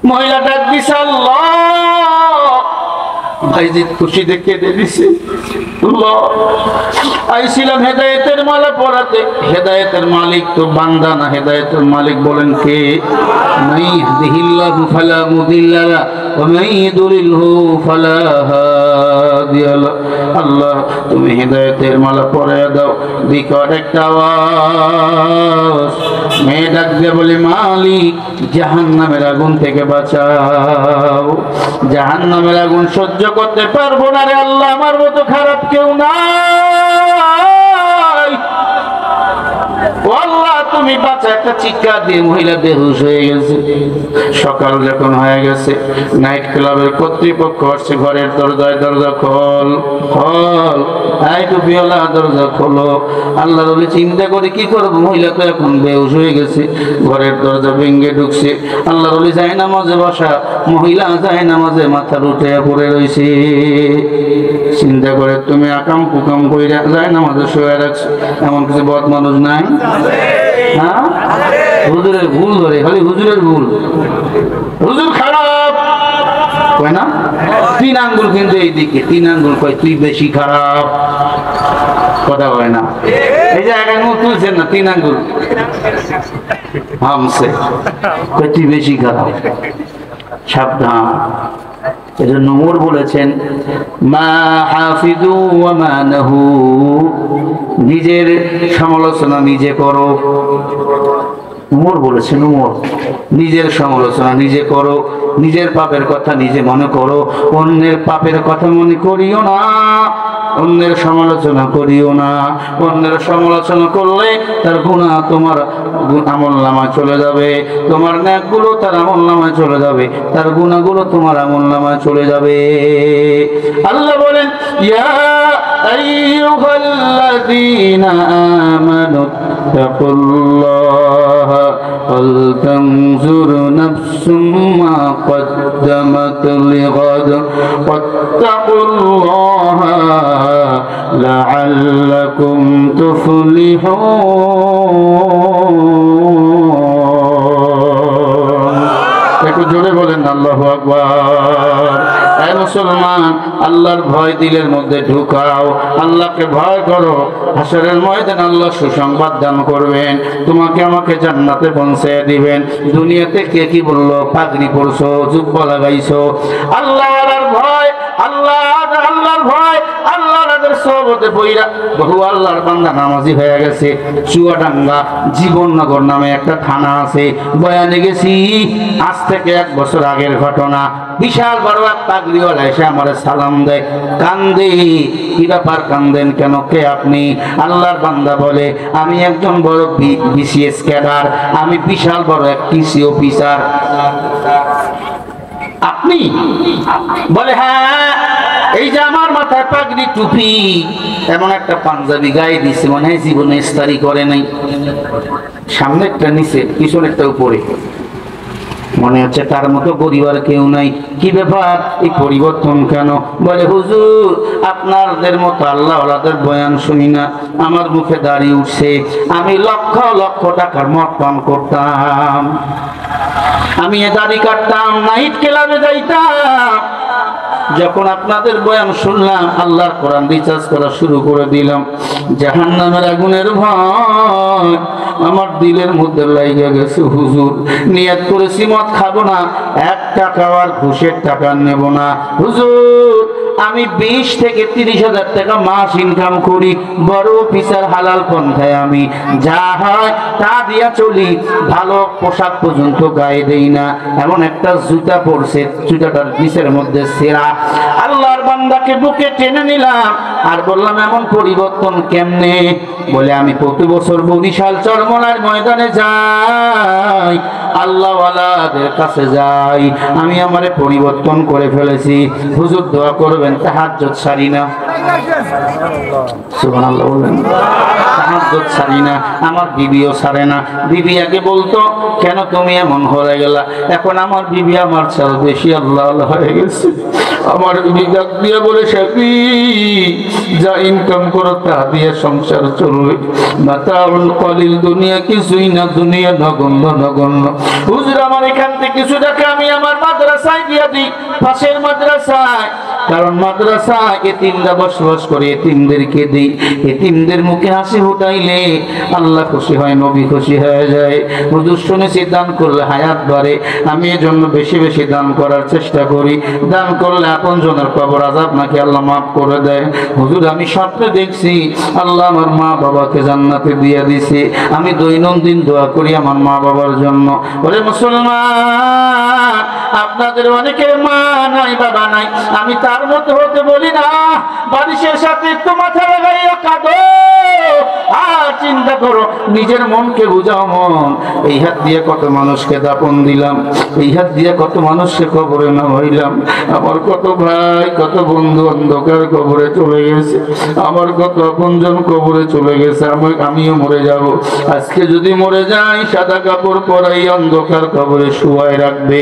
মহিলা ডাক দিছে, আল্লাহ ভাইজিৎ খুশিতে কেঁদে দিছে। আইছিলাম হেদায়েতের মালা পড়াতে, হেদায়েতের মালিক তো বান্দা না, হেদায়েতের মালিক বলেন কে? মান ইয়াহদিহিল্লাহু ফালা মুদিল্লা লাহু ওয়া মান ইউদ্লিলহু ফালা হাদিয়া লাহু। আল্লাহ তুমি হেদায়েতের মালা পরাইয়া দাও। বিকট একটা আওয়াজ, মেয়ে ডাক দিয়ে বলে, মালিক জাহান্নামের আগুন থেকে বাঁচাও, জাহান্নামের আগুন সহ্য করতে পারবো না রে আল্লাহ, আমার মতো খারাপ কেউ নাই, ও আল্লাহ তুমি বাঁচা। একটা চিৎকার দিয়ে মহিলা বেহুশ হয়ে গেছে। সকাল যখন হয়ে গেছে, নাইট ক্লাবের কর্তৃপক্ষ আসছে ঘরের দরজায়, দরজা খোল খোল, এই টুপিওয়ালা দরজা খোলো। আল্লাহ বলে চিন্তা করে কি করবো, মহিলা তো এখন বেহুশ হয়ে গেছে, ঘরের দরজা ভেঙে ঢুকছে। আল্লাহ বলে যায় নামাজে বসা, মহিলা যায় নামাজে মাথা উঠে পড়ে রয়েছে। চিন্তা করে তুমি আকাম কুকাম করে যায় নামাজে শুয়ে রাখছো, এমন কিছু বদ মানুষ নাই? হ্যাঁ, হুজুরের ভুল ধরে, খালি হুজুরের ভুল, হুজুর খারাপ কয় না? 3 আঙ্গুল কিন্তু এইদিকে, 3 আঙ্গুল কয় তুই বেশি খারাপ, কথা কয় না? এই যে 1 আঙ্গুল তুলছেন না, 3 আঙ্গুল হামছে, কয় তুই বেশি খারাপ, সাবধান। এজন্য নূর বলেছেন, মা হাফিজু ওয়া মা নাহু, নিজের সমালোচনা নিজে করো। উমর বলেছেন, উমর নিজের সমালোচনা নিজে করো, নিজের পাপের কথা নিজে মনে করো, অন্যের পাপের কথা মনে করিও না, অন্যের সমালোচনা করিও না। অন্যের সমালোচনা করলে তার গুনাহ তোমার আমলনামায় চলে যাবে, তোমার নেকগুলো তার আমলনামায় চলে যাবে, তার গুনাহগুলো তোমার আমলনামায় চলে যাবে। আল্লাহ বলেন, ইয়া আইয়ুহাল্লাযীনা আমানু তাকুল্লাহা ওয়াল তানজুর নাফসুম মা কদ্দামাত লিগাদ ওয়াত্তাকুল্লাহা লাআল্লাকুম তুফলিহুন। একটু জোরে বলেন আল্লাহু আকবার। হে মুসলমান, আল্লাহর ভয় দিলের মধ্যে ঢুকাও, আল্লাহকে ভয় করো। হাসরের ময়দানে আল্লাহ সুসংবাদ দান করবেন, তোমাকে আমাকে জান্নাতে পৌঁছে দিবেন। দুনিয়াতে কে কি বললো, পাগড়ি পরছো, জুব্বা লাগাইছো, আল্লাহর ভয়, আল্লাহর ভয়, আল্লাহর সোহবতে পইরা বহু আল্লাহর বান্দা নামাজি হয়ে গেছে। চুয়াডাঙ্গা জীবননগর নামে একটা থানা আছে, বয়ানে গেছি, আজ থেকে 1 বছর আগের ঘটনা। বিশাল বড় এক পাগড়িওয়ালা এসে আমার সালাম দেয়, কান্দে। কি ব্যাপার, কান্দেন কেন, কে আপনি? আল্লাহর বান্দা বলে, আমি একজন বড় বিসিএস ক্যাডার, আমি বিশাল বড় এক কৃষি অফিসার। আপনি? বলে হ্যাঁ, এই যে আমার মাথায় পাগড়ি টুপি, এমন একটা পাঞ্জাবি গায়ে দিছে, মনে হয় জীবনে ইস্তারি করে নাই, সামনেরটা নিচে, পিছনেরটা উপরে, মনে হচ্ছে তার মতো গরিব আর কেউ নাই। কি ব্যাপার, এই পরিবর্তন কেন? বলে হুজুর, আপনাদের মতো আল্লাহওয়ালাদের বয়ান শুনি না, আমার মুখে দাড়ি উঠছে, আমি লক্ষ লক্ষ টাকার মদ পান করতাম, আমি এ দাড়ি কাটতাম, নাইট ক্লাবে যাইতাম। যখন আপনাদের বয়ান শুনলাম, আল্লাহর কোরআন রিচার্জ করা শুরু করে দিলাম, জাহান্নামের আগুনের ভয় আমার দিলের মধ্যে লাগিয়ে গেছে। হুজুর, নিয়ত করেছি মদ খাবো না, 1 টাকাও আর ঘুষের টাকা নেব না। হুজুর, আমি 20 থেকে 30,000 টাকা মাস ইনকাম করি, বড় অফিসার, হালাল পন্থায় আমি যা হয় তা দিয়া চলি, ভালো পোশাক পর্যন্ত গায়ে দেই না, এমন একটা জুতা পরছে, জুতাটার নিচের মধ্যে ছেঁড়া। আল্লাহর বান্দাকে বুকে টেনে নিলাম আর বললাম, এমন পরিবর্তন কেমনে? বলে, আমি প্রতি বছর বরিশাল চরমনার ময়দানে যাই, আল্লাহওয়ালাদের কাছে যাই, আমি আমারে পরিবর্তন করে ফেলেছি। হুজুর দোয়া করবেন, তাহাজ্জুদ সারি না। সুবহানাল্লাহ বলেন, ইজ্জত ছাড়ি না, আমার বিবিও ছাড়ে না। বিবি আগে বলতো কেন তুমি এমন হয়ে গেলা, এখন আমার বিবি আমার চাল বেশি আল্লাহ আল্লাহ হয়ে গেছে। আমার বিবি ডাক দিয়ে বলে শাফি যা ইনকাম করো তা দিয়ে সংসার চলবে, মাতাউল কলিল, দুনিয়া কিছুই না, দুনিয়া নগণ্য নগণ্য। হুজুর আমার এখান থেকে কিছু টাকা আমি আমার মাদ্রাসায় দিয়ে দিই, পাশের মাদ্রাসায়, কারণ মাদ্রাসা এতিমরা বসবাস করে, এতিমদেরকে দিই। এতিমদের মুখে হাসি ফুটাইলে আল্লাহ খুশি হয়, নবী খুশি হয়ে যায়। হুজুর শুনেছি দান করলে হায়াত বাড়ে, আমি এজন্য বেশি বেশি দান করার চেষ্টা করি। দান করলে আপনজনের কবর আযাব নাকি আল্লাহ মাফ করে দেয়। হুজুর আমি স্বপ্নে দেখছি আল্লাহ আমার মা বাবাকে জান্নাতে দিয়ে দিছে। আমি দৈনন্দিন দোয়া করি আমার মা বাবার জন্য। ওরে মুসলমান, আপনাদের অনেকের মা নাই বাবা নাই, আমি তার মতো হতে বলি না। বারিশের সাথে একটু মাথা লাগাইয়া কাঁদো আর চিন্তা করো, নিজের মনকে বুঝাও। মন, এই হাত দিয়ে কত মানুষকে দাপন দিলাম, এই হাত দিয়ে কত মানুষকে কবরে নামাইলাম। আমার কত ভাই কত বন্ধু অন্ধকার কবরে চলে গেছে, আমার কত আপনজন কবরে চলে গেছে। আমিও মরে যাব। আজকে যদি মরে যাই, সাদা কাপড় পরাই অন্ধকার কবরে শুয়াই রাখবে।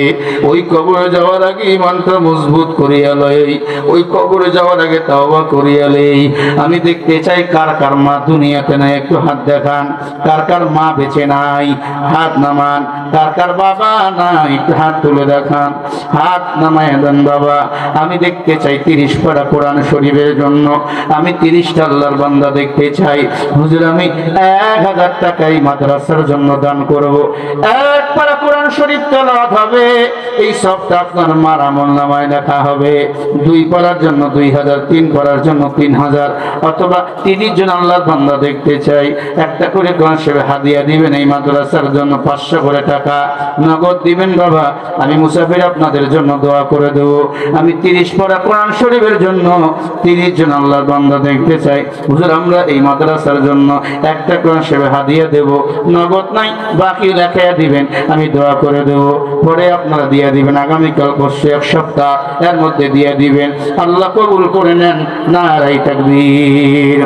ওই কবরে যাওয়ার আগে ইমানটা মজবুত করিয়া লই, ওই কবরে যাওয়ার আগে তাওবা করিয়া লই। আমি দেখতে চাই কার কার মা দুনিয়াতে নাই, একটু হাত দেখান। কার কার মা বেঁচে নাই, হাত নামান। কার কার বাবা নাই, একটু হাত তুলে দেখান, হাত নামায় দেন বাবা। আমি দেখতে চাই 30 পারা কোরআন শরীফের জন্য আমি 30টা আল্লাহর বান্দা দেখতে চাই। হুজুর আমি 1000 টাকা এই মাদ্রাসার জন্য দান করব। 1 পারা কোরআন শরীফ তেলাওয়াত হবে, এই সবটা আপনার মার আমলনামায় লেখা হবে। 2 পারার জন্য 2000, 3 পারার জন্য 3000, অথবা 30 জন আল্লাহর বান্দা দেখতে চাই। একটা করে কোরআন শরীফ হাদিয়া দিবেন এই মাদ্রাসার জন্য, 500 করে টাকা নগদ দিবেন বাবা। আমি মুসাফির আপনাদের জন্য দোয়া করে দেব। আমি 30 পারা কোরআন শরীফের জন্য 30 জন আল্লাহর বান্দা দেখতে চাই। হুজুর আমরা এই মাদ্রাসার জন্য একটা কোরআন শরীফ হাদিয়া দেব, নগদ নাই, বাকি লেখায়া দিবেন, আমি দোয়া করে দেব। পরে আপনারা দিয়ে দিবেন, আগামীকাল পরশু 1 সপ্তাহ এর মধ্যে দিয়ে দিবেন। আল্লাহ কবুল করে নেন, নারায়ে তাকবীর।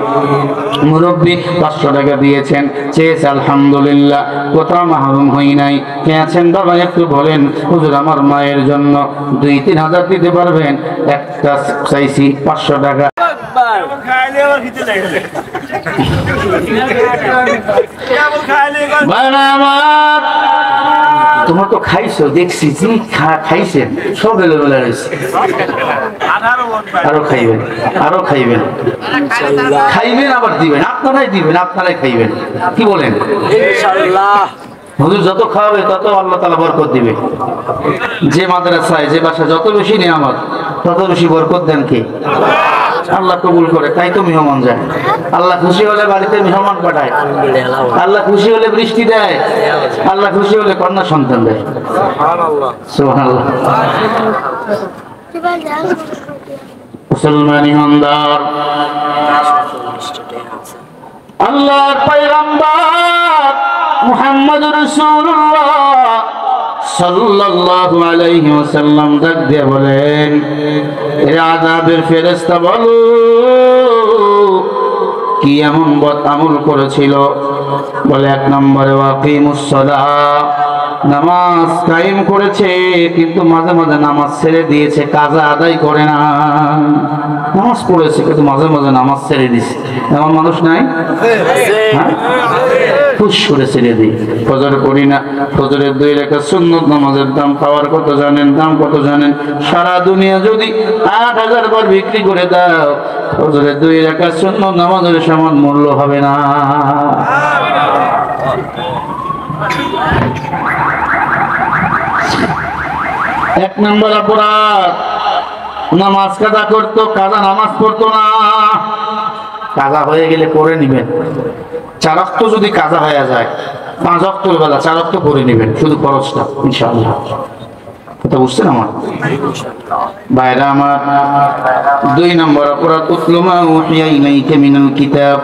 মুরব্বী 500 টাকা দিয়েছেন, চেয়েছে আলহামদুলিল্লাহ, কোথাও মাহরুম হই নাই। কে আছেন বাবা একটু বলেন, হুজুর আমার মায়ের জন্য 2-3 হাজার দিতে পারবেন? একটা চাইছি 500 টাকা। তোমরা তো খাইছো দেখছি, খাইছেন সব এলোমেলা রয়েছে। আরো খাইবেন, আরো খাইবেন, খাইবেন আবার দিবেন, আপনারাই দিবেন, আপনারাই খাইবেন। কি বলেন? ইনশাআল্লাহ হুজুর যত খাওয়াবে তত আল্লাহ তাআলা বরকত দিবে। যে মাদ্রাসায় যে বাসা যত বেশি নিয়ামত তত বেশি বরকত দেন কে? আল্লাহ কবুল করে, তাই তো মেহমান যায়। আল্লাহ খুশি হলে বাড়িতে মেহমান পাঠায়, আল্লাহ খুশি হলে বৃষ্টি দেয়, আল্লাহ খুশি হলে কন্যা সন্তান দেয়। সুবহানাল্লাহ। মুসলমান ইমানদার, আল্লাহর পয়গম্বর মুহাম্মদুর রাসূলুল্লাহ সাল্লাল্লাহু আলাইহি ওয়াসাল্লাম ডাক দিয়ে বলেন, এ আযাবের ফেরেশতা বলো কি এমন বদ আমল করেছিল? বলে 1 নম্বরে ওয়াকিমুস সালাহ, নামাজ কায়েম করেছে কিন্তু মাঝে মাঝে নামাজ ছেড়ে দিয়েছে, কাজা আদায় করে না। নামাজ পড়েছে কিন্তু মাঝে মাঝে নামাজ ছেড়ে দিয়েছে, এমন মানুষ নাই? খুশ করে ছেড়ে দিই, ফজর পড়ি না। ফজরের 2 রাকাত সুন্নত নামাজের দাম পাওয়ার কত জানেন? দাম কত জানেন? সারা দুনিয়া যদি 8000 বার বিক্রি করে দাও, ফজরের 2 রাকাত সুন্নত নামাজের সমান মূল্য হবে না। এক নম্বর অপরাধ, নামাজ কাজা করতো, কাজা নামাজ পড়তো না। কাজা হয়ে গেলে পড়ে নিবেন। 4 ওয়াক্ত যদি কাজা হয়ে যায়, 5 ওয়াক্তের বেলা 4 ওয়াক্ত পড়ে নিবেন, শুধু খরচটা ইনশাআল্লাহ। কথা বুঝছেন আমার ভাইরা আমার? 2 নম্বর অপরাধ, উতলুমা উহিয়া ইলাইকা মিনাল কিতাব,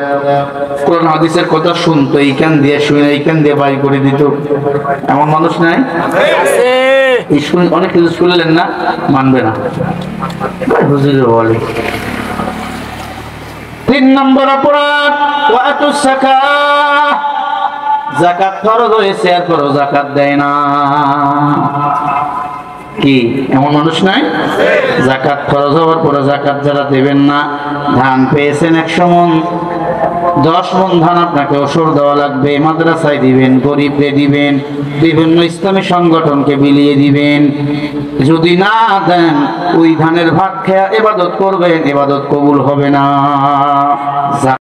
কোরআন হাদিসের কথা শুনতো, এইখান দিয়ে শুনে এইখান দিয়ে বাই করে দিত। এমন মানুষ নাই? আছে। এই শুনে অনেক কিছু শুনলেন না, মানবে না, হুজুর বলে। 3 নম্বর অপরাধ, ওয়া আতুস যাকাহ, যাকাত ফরজ হয়েছে এরপরও যাকাত দেয় না। কি এমন মানুষ নাই? যাকাত ফরজ হওয়ার পরে যাকাত যারা দেবেন না, ধান পেয়েছেন 100 মণ, 10 মণ ধান আপনাকে ওসর দেওয়া লাগবে, মাদ্রাসায় দিবেন, গরিবকে দিবেন, বিভিন্ন ইসলামী সংগঠনকে বিলিয়ে দিবেন। যদি না দেন ওই ধানের ভাত খেয়ে ইবাদত করবেন, ইবাদত কবুল হবে না।